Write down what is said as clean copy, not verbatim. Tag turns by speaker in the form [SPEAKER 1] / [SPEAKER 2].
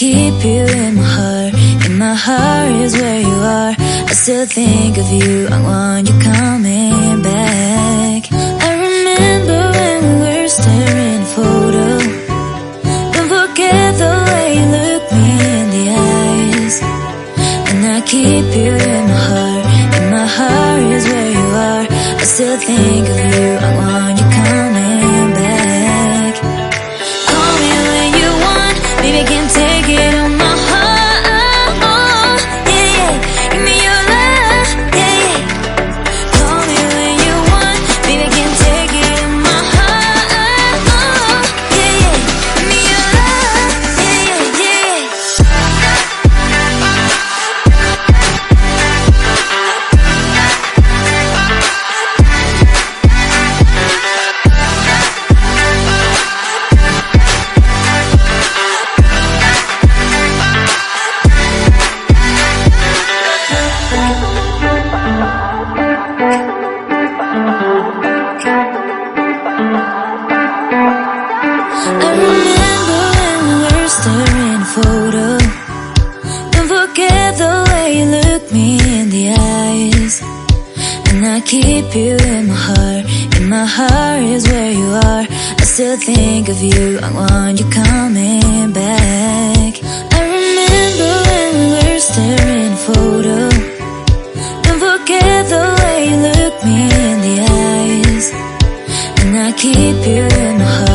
[SPEAKER 1] keep you in my heart. In my heart is where you are. I still think of you, I want you coming back. I remember when we were staring at a photo. Don't forget the way you look me in the eyes. And I keep you in my heart. In my heart is where you are. I still think of you, I want you coming back. Call me when you want, baby, I can't take it on my heart. Yeah, yeah, give me your love, yeah, yeah. Call me when you want, baby, I can't take it on my heart. Yeah, yeah, give me your love, yeah, yeah, yeah. I remember when we were staring at a photo. Don't forget the way you look me in the eyes. And I keep you in my heart. In my heart is where you are. I still think of you, I want you coming back. I remember when we were staring at a photo. Don't forget the way you look me in the eyes. And I keep you in my heart.